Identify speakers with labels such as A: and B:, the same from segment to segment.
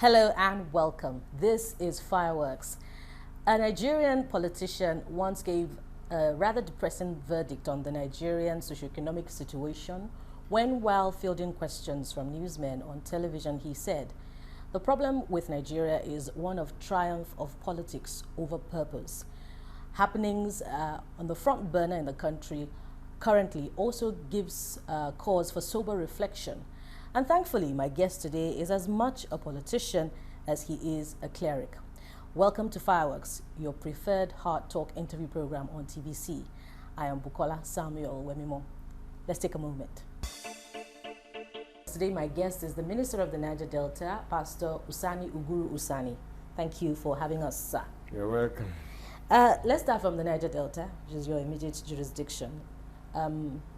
A: Hello and welcome. This is Fireworks. A Nigerian politician once gave a rather depressing verdict on the Nigerian socioeconomic situation when, while fielding questions from newsmen on television, he said, "The problem with Nigeria is one of triumph of politics over purpose. Happenings on the front burner in the country currently also gives cause for sober reflection." And thankfully, my guest today is as much a politician as he is a cleric. Welcome to Fireworks, your preferred hard talk interview program on TVC. I am Bukola Samuel Wemimo. Let's take a moment. Today, my guest is the Minister of the Niger Delta, Pastor Usani Usani. Thank you for having us, sir.
B: You're welcome.
A: Let's start from the Niger Delta, which is your immediate jurisdiction.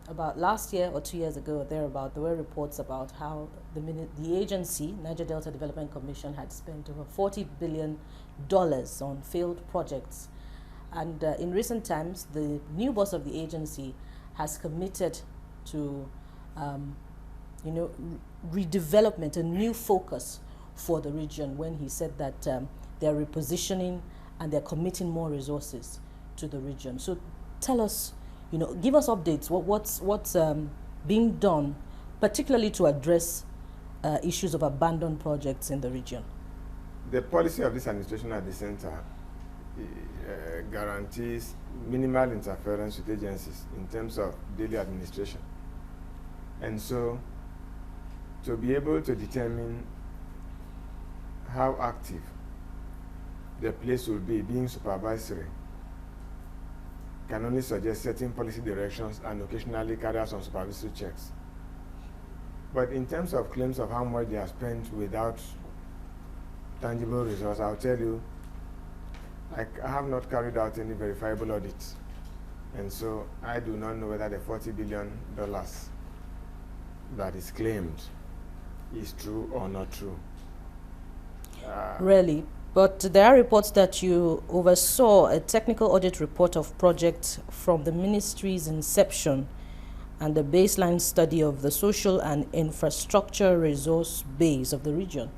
A: About last year or 2 years ago or thereabout, there were reports about how the agency, Niger Delta Development Commission, had spent over $40 billion on failed projects. And in recent times, the new boss of the agency has committed to, redevelopment, a new focus for the region, when he said that they're repositioning and they're committing more resources to the region. So tell us, give us updates. What's being done, particularly to address issues of abandoned projects in the region?
B: The policy of this administration at the center guarantees minimal interference with agencies in terms of daily administration. And so, to be able to determine how active the place will be being supervisory can only suggest certain policy directions and occasionally carry out some supervisory checks. But in terms of claims of how much they have spent without tangible results, I'll tell you, I have not carried out any verifiable audits. And so I do not know whether the $40 billion that is claimed is true or not true.
A: Really? But there are reports that you oversaw a technical audit report of projects from the ministry's inception and the baseline study of the social and infrastructure resource base of the region.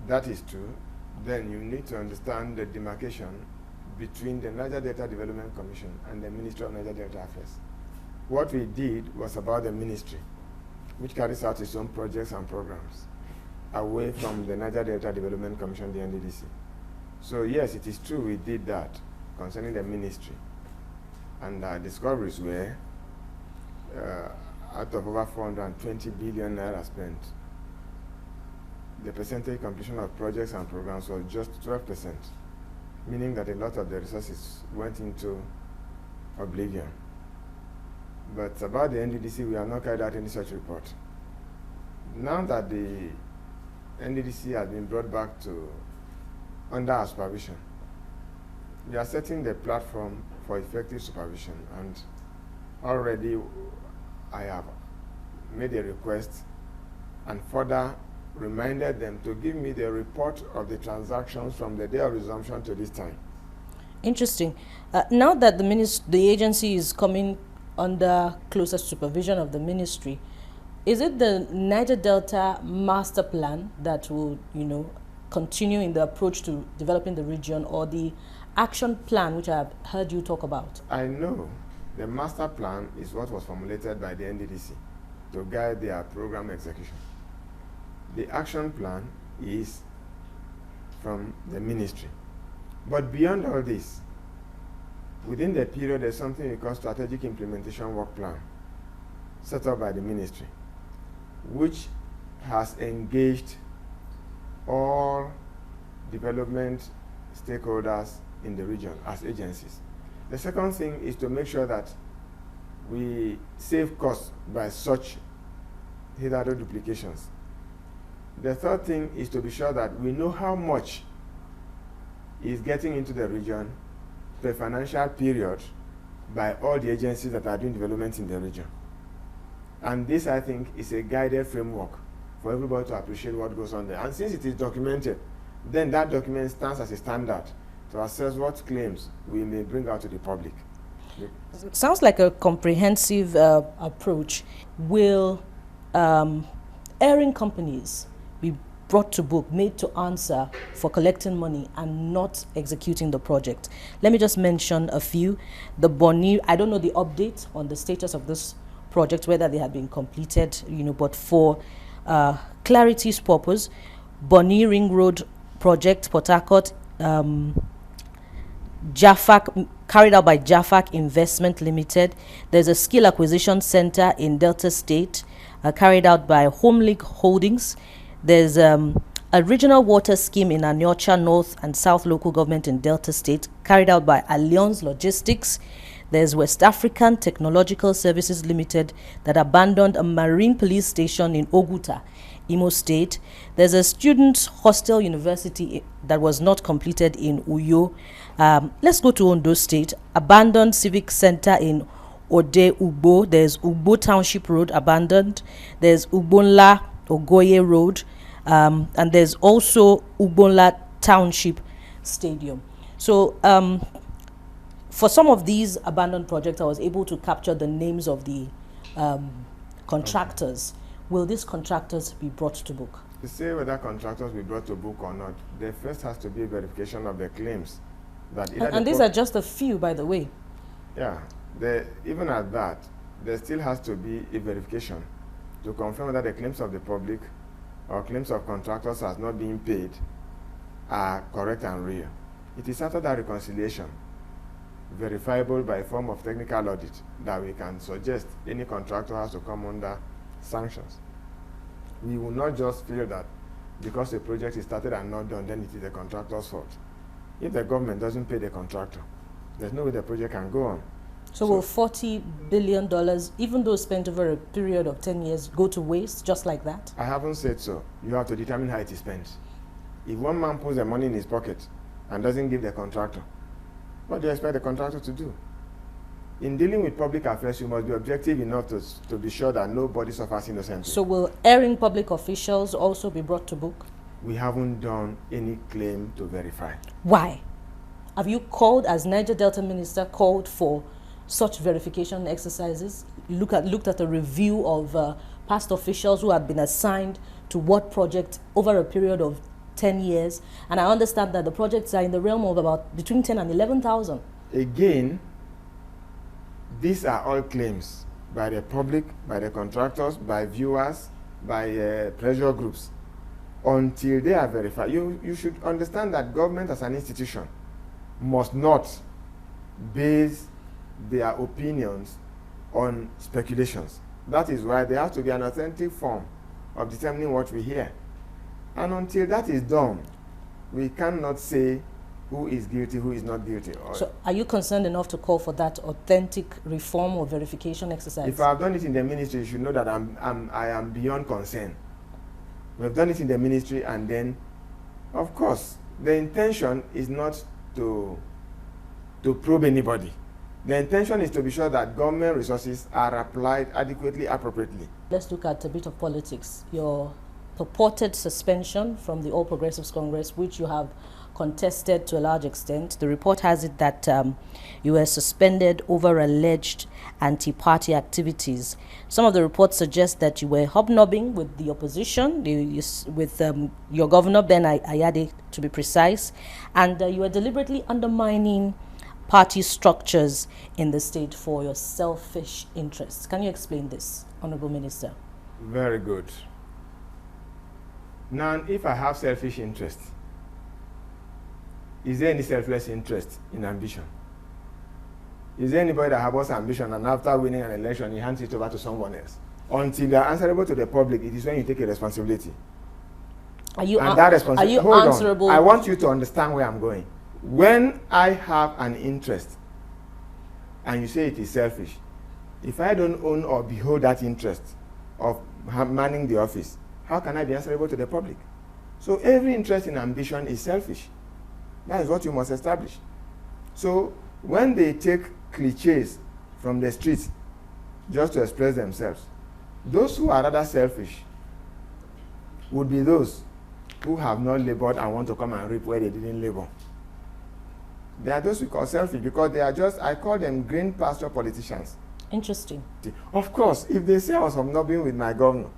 B: That is true. Then you need to understand the demarcation between the Niger Delta Development Commission and the Ministry of Niger Delta Affairs. What we did was about the ministry, which carries out its own projects and programs, away from the Niger Delta Development Commission, the NDDC. So yes, it is true we did that concerning the ministry. And our discoveries were, out of over 420 billion naira spent, the percentage completion of projects and programs was just 12%, meaning that a lot of the resources went into oblivion. But about the NDDC, we have not carried out any such report. Now that the NDDC has been brought back to under our supervision, we are setting the platform for effective supervision, and already I have made a request and further reminded them to give me the report of the transactions from the day of resumption to this time.
A: Interesting. Now that the agency is coming under closer supervision of the ministry, is it the Niger Delta master plan that will, continue in the approach to developing the region, or the action plan, which I've heard you talk about?
B: I know the master plan is what was formulated by the NDDC to guide their program execution. The action plan is from the ministry. But beyond all this, within the period, there's something we call strategic implementation work plan set up by the ministry, which has engaged all development stakeholders in the region as agencies. The second thing is to make sure that we save costs by such hitherto duplications. The third thing is to be sure that we know how much is getting into the region per financial period by all the agencies that are doing development in the region. And this, I think, is a guided framework for everybody to appreciate what goes on there. And since it is documented, then that document stands as a standard to assess what claims we may bring out to the public.
A: Sounds like a comprehensive approach. Will airing companies be brought to book, made to answer for collecting money and not executing the project. Let me just mention a few. The Bonny, I don't know the update on the status of this project, whether they have been completed, but for clarity's purpose, Bonny Ring Road project, Port Harcourt, Jaffac, carried out by Jaffac Investment Limited. There's a skill acquisition center in Delta State, carried out by Home League Holdings. There's a regional water scheme in Aniocha North and South local government in Delta State, carried out by Allianz Logistics. There's West African Technological Services Limited that abandoned a marine police station in Oguta, Imo State. There's a student hostel university that was not completed in Uyo. Let's go to Ondo State. Abandoned civic center in Ode Ugbo. There's Ugbo Township Road abandoned. There's Ugbonla Ogoye Road. And there's also Ugbonla Township Stadium. So for some of these abandoned projects, I was able to capture the names of the contractors. Okay. Will these contractors be brought to book?
B: To say whether contractors will be brought to book or not, there first has to be a verification of the claims.
A: And these are just a few, by the way.
B: Yeah, even at that, there still has to be a verification to confirm whether the claims of the public or claims of contractors as not being paid are correct and real. It is after that reconciliation, verifiable by a form of technical audit, that we can suggest any contractor has to come under sanctions. We will not just feel that because a project is started and not done, then it is the contractor's fault. If the government doesn't pay the contractor, there's no way the project can go on.
A: So will $40 billion, even though spent over a period of 10 years, go to waste just like that?
B: I haven't said so. You have to determine how it is spent. If one man puts the money in his pocket and doesn't give the contractor, what do you expect the contractor to do? In dealing with public affairs, you must be objective enough to be sure that nobody suffers innocently.
A: So will erring public officials also be brought to book?
B: We haven't done any claim to verify.
A: Why? Have you called, as Niger Delta Minister, called for such verification exercises? Looked at a review of past officials who had been assigned to what project over a period of 10 years, and I understand that the projects are in the realm of about between 10 and 11,000.
B: Again, these are all claims by the public, by the contractors, by viewers, by pressure groups. Until they are verified, you should understand that government as an institution must not base their opinions on speculations. That is why there has to be an authentic form of determining what we hear. And until that is done, we cannot say who is guilty, who is not guilty.
A: So are you concerned enough to call for that authentic reform or verification exercise?
B: If I've done it in the ministry, you should know that I am beyond concern. We've done it in the ministry, and then, of course, the intention is not to probe anybody. The intention is to be sure that government resources are applied adequately, appropriately.
A: Let's look at a bit of politics. Your purported suspension from the All Progressives Congress, which you have contested to a large extent. The report has it that you were suspended over alleged anti-party activities. Some of the reports suggest that you were hobnobbing with the opposition, with your governor, Ben Ayade, to be precise, and you were deliberately undermining party structures in the state for your selfish interests. Can you explain this, Honorable Minister?
B: Very good. Now, if I have selfish interest, is there any selfless interest in ambition? Is there anybody that has ambition and after winning an election, he hands it over to someone else? Until they are answerable to the public, it is when you take a responsibility.
A: Are you
B: answerable? I want you to understand where I'm going. When I have an interest and you say it is selfish, if I don't own or behold that interest of manning the office, how can I be answerable to the public? So every interest in ambition is selfish. That is what you must establish. So when they take cliches from the streets just to express themselves, those who are rather selfish would be those who have not labored and want to come and reap where they didn't labor. They are those we call selfish because they are just, I call them green pasture politicians.
A: Interesting.
B: Of course, if they say I was hobnobbing with my governor,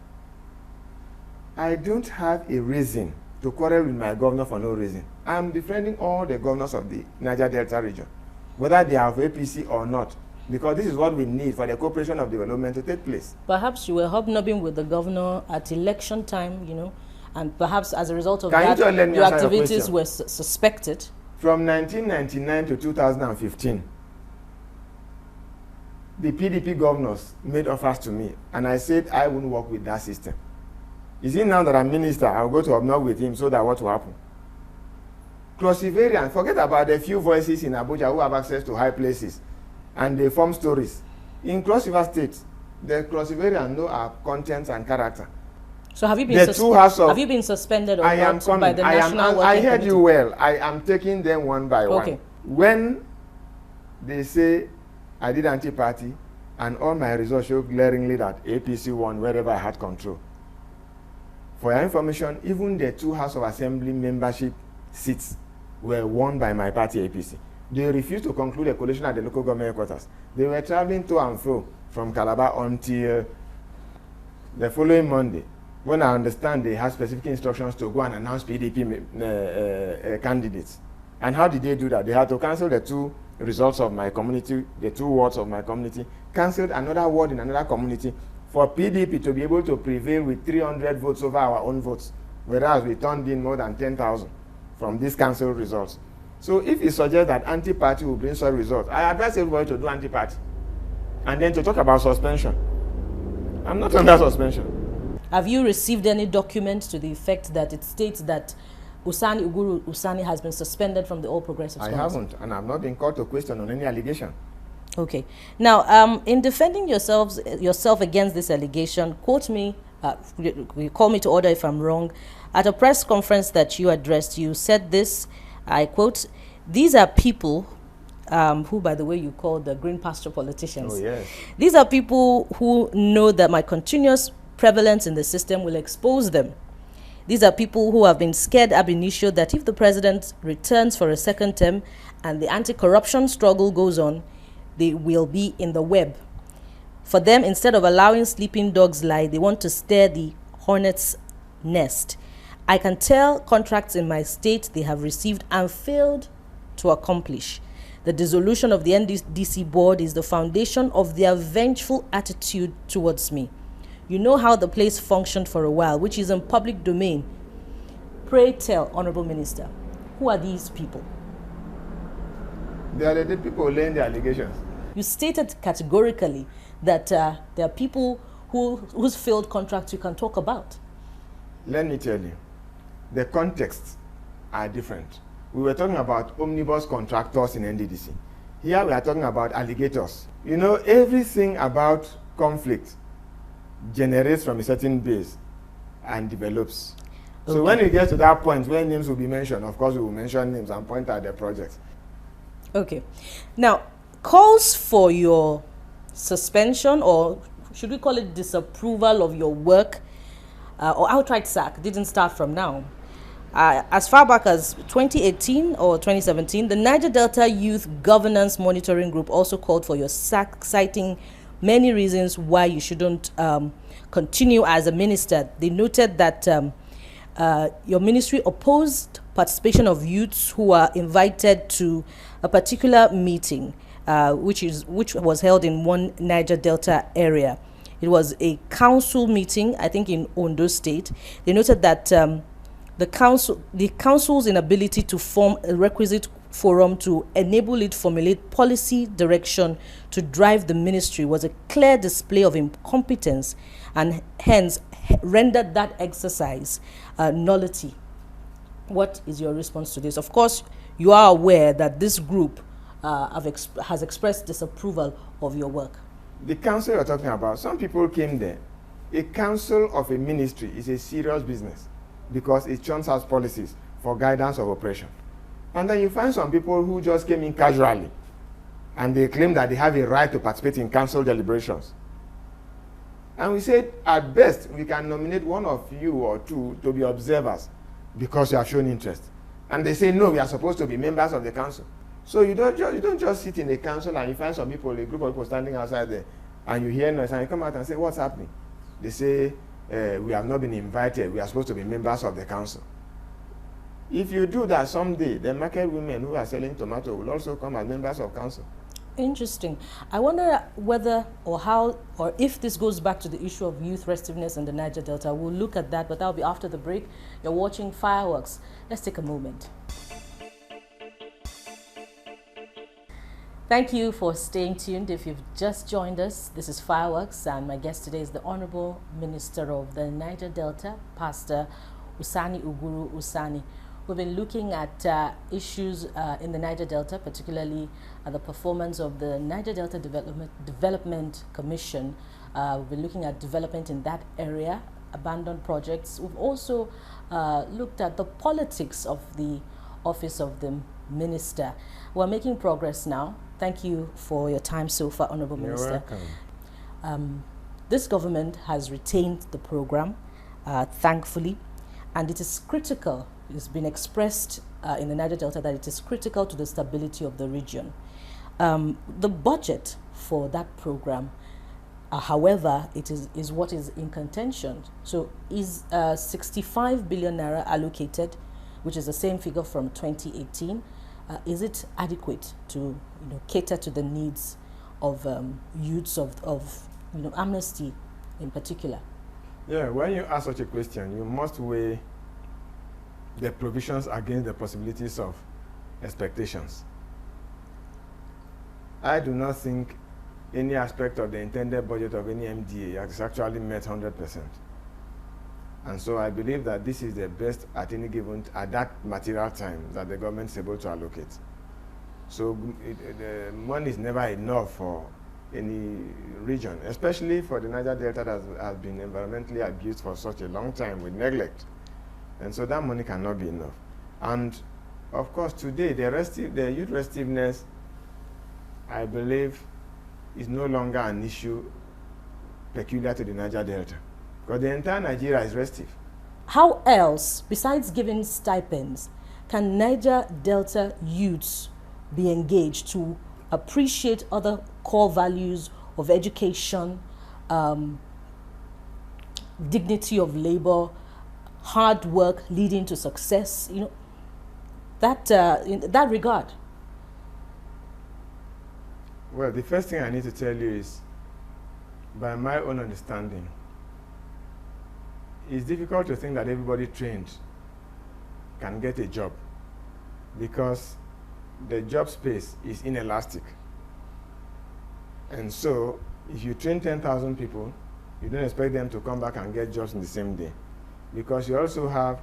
B: I don't have a reason to quarrel with my governor for no reason. I'm defending all the governors of the Niger Delta region, whether they have APC or not, because this is what we need for the cooperation of development to take place.
A: Perhaps you were hobnobbing with the governor at election time, you know, and perhaps as a result of
B: Can
A: that, your activities were suspected.
B: From 1999 to 2015, the PDP governors made offers to me, and I said I wouldn't work with that system. Is it now that I'm minister, I'll go to hobnob with him so that what will happen? Crossivarians, forget about the few voices in Abuja who have access to high places, and they form stories. In Cross River State, the Crossivarians know our contents and character.
A: So have you been, have you been suspended or not by the National Working
B: I heard
A: Committee?
B: you well. I am taking them one by one. When they say I did anti-party and all my results show glaringly that APC won wherever I had control. For your information, even the 2 House of Assembly membership seats were won by my party APC. They refused to conclude a coalition at the local government headquarters. They were traveling to and fro from Calabar until the following Monday, when I understand they had specific instructions to go and announce PDP candidates. And how did they do that? They had to cancel the 2 results of my community, the 2 wards of my community, canceled another ward in another community for PDP to be able to prevail with 300 votes over our own votes, whereas we turned in more than 10,000 from these cancelled results. So if you suggest that anti-party will bring such results, I advise everybody to do anti-party. And then to talk about suspension. I'm not under suspension.
A: Have you received any documents to the effect that it states that Usani has been suspended from the All Progressives Congress?
B: I haven't, and I've not been called to question on any allegation.
A: Okay. Now, in defending yourself against this allegation, quote me, call me to order if I'm wrong. At a press conference that you addressed, you said this, I quote, "These are people," who, by the way, you call the green pasture politicians.
B: Oh, yes.
A: "These are people who know that my continuous prevalence in the system will expose them. These are people who have been scared ab initio that if the president returns for a second term and the anti-corruption struggle goes on, they will be in the web. For them, instead of allowing sleeping dogs lie, they want to stir the hornet's nest. I can tell contracts in my state they have received and failed to accomplish. The dissolution of the NDC board is the foundation of their vengeful attitude towards me. You know how the place functioned for a while, which is in public domain. Pray tell, Honorable Minister, who are these people?"
B: They are the people laying the allegations.
A: You stated categorically that there are people whose failed contracts you can talk about.
B: Let me tell you, the contexts are different. We were talking about omnibus contractors in NDDC. Here we are talking about alligators. You know, everything about conflict generates from a certain base and develops. So when we get to that point where names will be mentioned, of course we will mention names and point out the projects.
A: Okay. Now, calls for your suspension, or should we call it disapproval of your work, or outright sack, didn't start from now. As far back as 2018 or 2017, the Niger Delta Youth Governance Monitoring Group also called for your sack, citing many reasons why you shouldn't continue as a minister. They noted that your ministry opposed participation of youths who are invited to a particular meeting, which was held in one Niger Delta area. It was a council meeting, I think, in Ondo State. They noted that the council's inability to form a requisite forum to enable it formulate policy direction to drive the ministry was a clear display of incompetence, and hence rendered that exercise nullity. What is your response to this? Of course, you are aware that this group has expressed disapproval of your work.
B: The council you're talking about, some people came there. A council of a ministry is a serious business because it churns out policies for guidance of operation. And then you find some people who just came in casually and they claim that they have a right to participate in council deliberations. And we said, at best, we can nominate one of you or two to be observers because you have shown interest. And they say, no, we are supposed to be members of the council. So you don't just sit in a council and you find some people, a group of people standing outside there, and you hear noise and you come out and say, what's happening? They say, we have not been invited, we are supposed to be members of the council. If you do that someday, the market women who are selling tomato will also come as members of council.
A: Interesting. I wonder whether or how or if this goes back to the issue of youth restiveness in the Niger Delta. We'll look at that, but that'll be after the break. You're watching Fireworks. Let's take a moment. Thank you for staying tuned. If you've just joined us, this is Fireworks, and my guest today is the Honorable Minister of the Niger Delta, Pastor Usani Usani. We've been looking at issues in the Niger Delta, particularly the performance of the Niger Delta Development Commission. We've been looking at development in that area, abandoned projects. We've also looked at the politics of the office of the minister. We're making progress now. Thank you for your time so far, Honorable Minister.
B: You're welcome.
A: This government has retained the program, thankfully, and it is critical. It's been expressed in the Niger Delta that it is critical to the stability of the region. The budget for that program, however, it is what is in contention. So is 65 billion naira allocated, which is the same figure from 2018. Is it adequate to cater to the needs of youths of Amnesty in particular?
B: Yeah, when you ask such a question, you must weigh the provisions against the possibilities of expectations. I do not think any aspect of the intended budget of any MDA has actually met 100%. And so I believe that this is the best at any given, at that material time, that the government is able to allocate. So the money is never enough for any region, especially for the Niger Delta that has been environmentally abused for such a long time with neglect. And so that money cannot be enough. And of course, today, the youth restiveness, I believe, is no longer an issue peculiar to the Niger Delta, because the entire Nigeria is restive.
A: How else, besides giving stipends, can Niger Delta youths be engaged to appreciate other core values of education, dignity of labor, hard work leading to success, that in that regard?
B: Well, the first thing I need to tell you is, by my own understanding, it's difficult to think that everybody trained can get a job, because the job space is inelastic. And so, if you train 10,000 people, you don't expect them to come back and get jobs in the same day, because you also have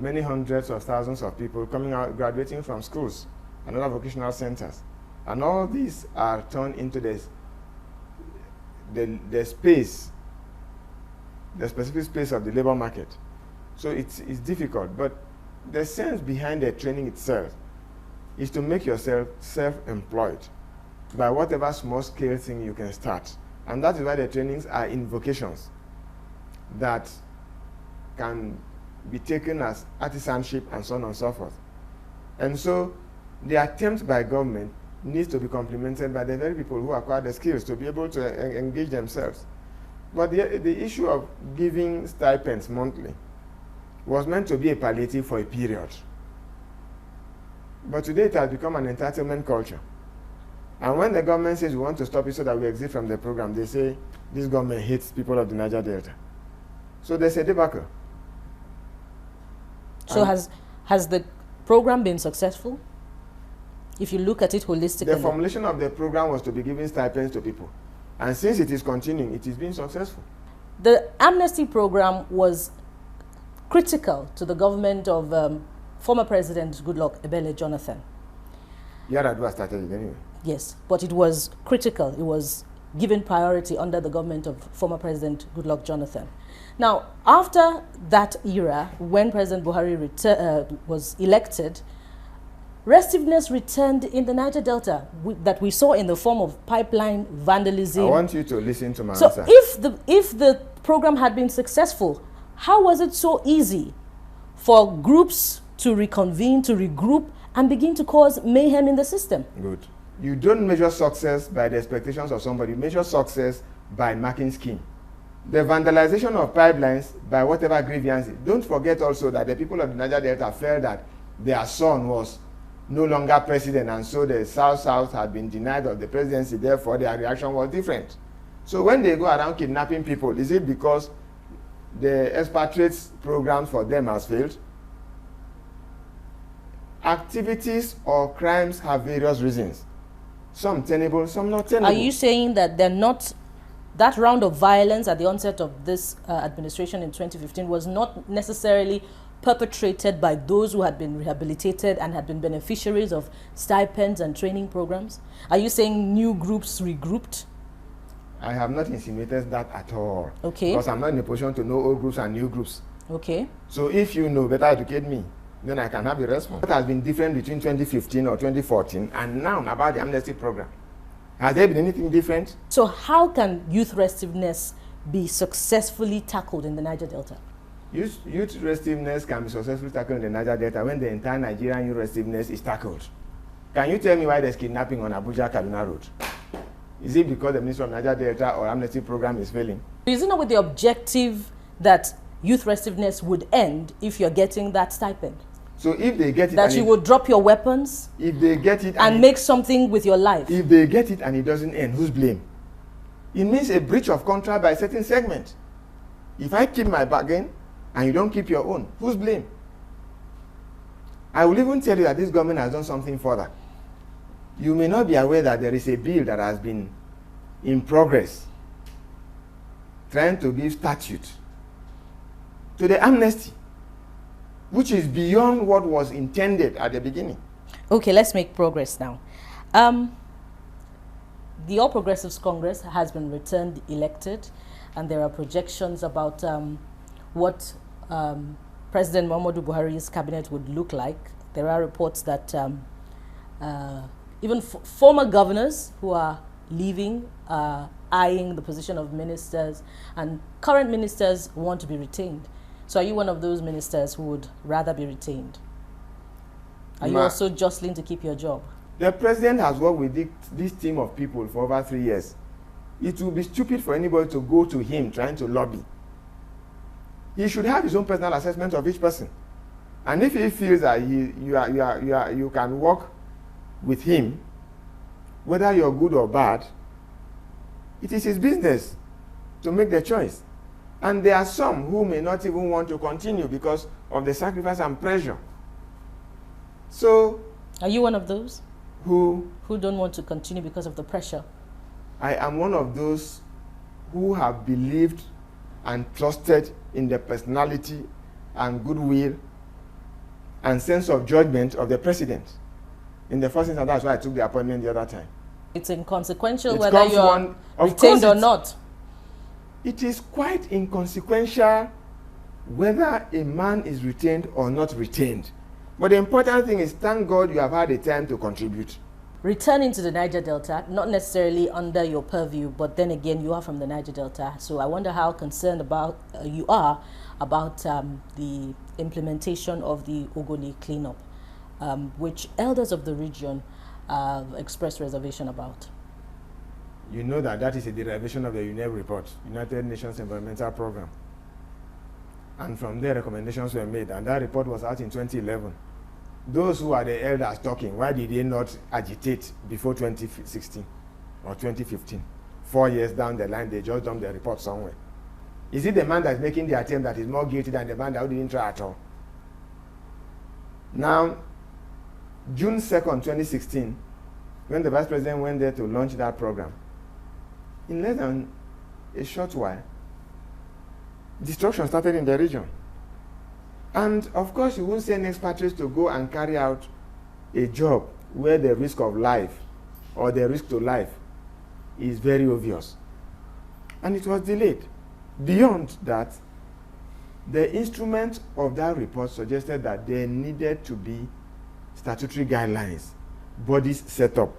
B: many hundreds of thousands of people coming out, graduating from schools and other vocational centers. And all these are turned into the space, the specific space of the labor market. So it's difficult, but the sense behind the training itself is to make yourself self-employed by whatever small-scale thing you can start. And that is why the trainings are in vocations that can be taken as artisanship and so on and so forth. And so the attempt by government needs to be complemented by the very people who acquire the skills to be able to engage themselves. But the issue of giving stipends monthly was meant to be a palliative for a period. But today it has become an entitlement culture. And when the government says we want to stop it so that we exit from the program, they say this government hates people of the Niger Delta. So there's a debacle.
A: So has the program been successful? If you look at it holistically.
B: The formulation of the program was to be giving stipends to people. And since it is continuing, it is being successful.
A: The amnesty program was critical to the government of former President Goodluck Ebele Jonathan.
B: Yaradua started it anyway.
A: Yes, but it was critical. It was given priority under the government of former President Goodluck Jonathan. Now, after that era, when President Buhari was elected, restiveness returned in the Niger Delta that we saw in the form of pipeline vandalism.
B: I want you to listen to my
A: answer.
B: So
A: if the program had been successful, how was it so easy for groups to reconvene, to regroup, and begin to cause mayhem in the system?
B: Good. You don't measure success by the expectations of somebody. You measure success by marking scheme. the vandalization of pipelines by whatever grievance. Don't forget also that the people of the Niger Delta felt that their son was no longer president, and so the South had been denied of the presidency, therefore their reaction was different. So when they go around kidnapping people, is it because the expatriates program for them has failed? Activities or crimes have various reasons. Some tenable, some not tenable.
A: Are you saying that they're not, that round of violence at the onset of this administration in 2015 was not necessarily perpetrated by those who had been rehabilitated and had been beneficiaries of stipends and training programs? Are you saying new groups regrouped?
B: I have not insinuated that at all.
A: Okay.
B: Because I'm not in a position to know old groups and new groups.
A: Okay.
B: So if you know, better educate me. Then I can have a response. What has been different between 2015 or 2014 and now about the amnesty program? Has there been anything different?
A: So how can youth restiveness be successfully tackled in the Niger Delta?
B: Youth restiveness can be successfully tackled in the Niger Delta when the entire Nigerian youth restiveness is tackled. Can you tell me why there's kidnapping on Abuja-Kaduna Road? Is it because the Ministry of Niger Delta or amnesty program is failing?
A: Is it not with the objective that youth restiveness would end if you're getting that stipend?
B: So if they get it,
A: that you would drop your weapons,
B: if they get it
A: and make something with your life.
B: If they get it and it doesn't end, who's blame? It means a breach of contract by a certain segment. If I keep my bargain and you don't keep your own, who's blame? I will even tell you that this government has done something further. You may not be aware that there is a bill that has been in progress trying to give statute to the amnesty, which is beyond what was intended at the beginning. Okay,
A: let's make progress now. The All Progressives Congress has been returned elected, and there are projections about what President Muhammadu Buhari's cabinet would look like. There are reports that even former governors who are leaving, eyeing the position of ministers, and current ministers want to be retained. So are you one of those ministers who would rather be retained? Are you also jostling to keep your job?
B: The president has worked with this team of people for over 3 years. It will be stupid for anybody to go to him trying to lobby. He should have his own personal assessment of each person. And if he feels that you can work with him, whether you're good or bad, it is his business to make the choice. And there are some who may not even want to continue because of the sacrifice and pressure. So,
A: are you one of those?
B: Who
A: don't want to continue because of the pressure?
B: I am one of those who have believed and trusted in the personality and goodwill and sense of judgment of the president. In the first instance, that's why I took the appointment the other time.
A: It's inconsequential whether you're retained or not.
B: It is quite inconsequential whether a man is retained or not retained. But the important thing is, thank God you have had a time to contribute.
A: Returning to the Niger Delta, not necessarily under your purview, but then again, you are from the Niger Delta. So I wonder how concerned you are about the implementation of the Ogoni cleanup, which elders of the region expressed reservation about.
B: You know that is a derivation of the UNEP report, United Nations Environmental Program. And from there, recommendations were made, and that report was out in 2011. Those who are the elders talking, why did they not agitate before 2016 or 2015? 4 years down the line, they just dumped the report somewhere. Is it the man that's making the attempt that is more guilty than the man that didn't try at all? Now, June 2nd, 2016, when the Vice President went there to launch that program, in less than a short while, destruction started in the region. And of course, you won't send expatriates to go and carry out a job where the risk of life or the risk to life is very obvious. And it was delayed. Beyond that, the instrument of that report suggested that there needed to be statutory guidelines, bodies set up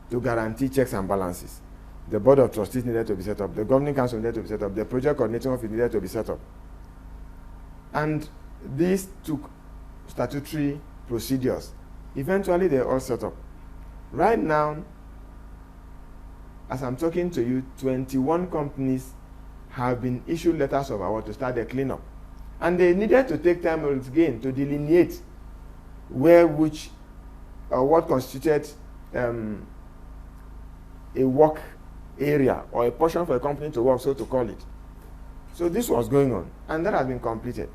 B: to guarantee checks and balances. The Board of Trustees needed to be set up. The Governing Council needed to be set up. The Project Coordinating Office needed to be set up. And this took statutory procedures. Eventually, they're all set up. Right now, as I'm talking to you, 21 companies have been issued letters of award to start the cleanup. And they needed to take time again to delineate where which or what constituted a work area or a portion for a company to work, so to call it. So this was going on, and that has been completed.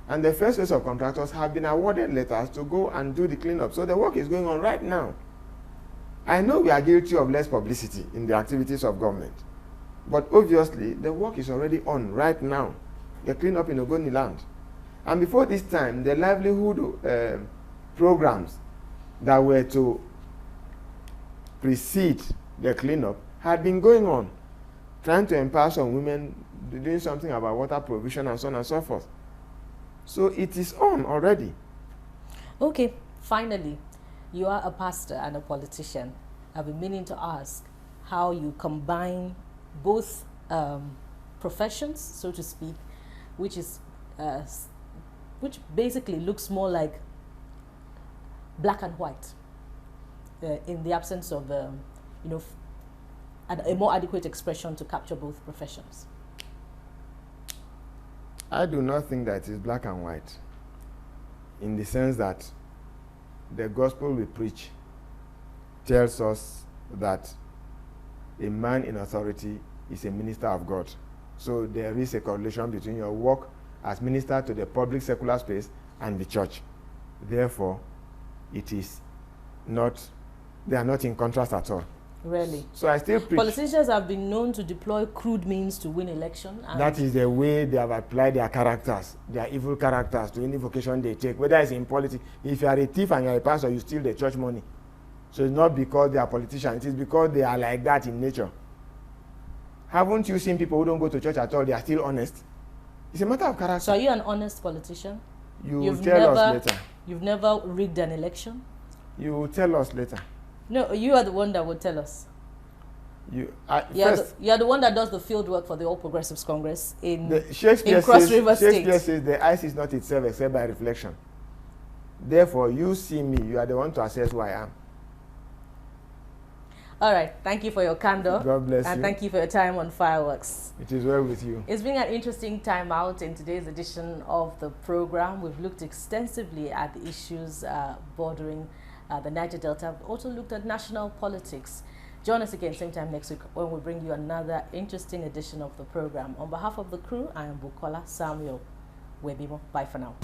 B: And the first phase of contractors have been awarded letters to go and do the cleanup. So the work is going on right now. I know we are guilty of less publicity in the activities of government, but obviously the work is already on right now. The cleanup in Ogoni land. And before this time, the livelihood programs that were to precede the cleanup had been going on, trying to empower some women, doing something about water provision and so on and so forth. So it is on already.
A: Okay, finally, you are a pastor and a politician. I've been meaning to ask how you combine both professions, so to speak, which basically looks more like black and white in the absence of a more adequate expression to capture both professions.
B: I do not think that it is black and white, in the sense that the gospel we preach tells us that a man in authority is a minister of God. So there is a correlation between your work as minister to the public secular space and the church. Therefore, it is not, they are not in contrast at all.
A: Really?
B: So I still preach.
A: Politicians have been known to deploy crude means to win election. And
B: that is the way they have applied their characters, their evil characters, to any vocation they take, whether it's in politics. If you are a thief and you are a pastor, you steal the church money. So it's not because they are politicians, it is because they are like that in nature. Haven't you seen people who don't go to church at all, they are still honest? It's a matter of character.
A: So are you an honest politician?
B: You'll tell us later.
A: You've never rigged an election?
B: You will tell us later.
A: No, you are the one that will tell us.
B: You
A: are the one that does the field work for the All Progressives Congress in
B: Shakespeare
A: Cross River State.
B: Shakespeare says the ice is not itself except by reflection. Therefore, you see me, you are the one to assess who I am.
A: All right. Thank you for your candor.
B: God bless you.
A: And thank you for your time on Fireworks.
B: It is well with you.
A: It's been an interesting time out in today's edition of the program. We've looked extensively at the issues bordering the Niger Delta. We've also looked at national politics. Join us again same time next week when we bring you another interesting edition of the program. On behalf of the crew, I am Bukola Samuel Webimo. Bye for now.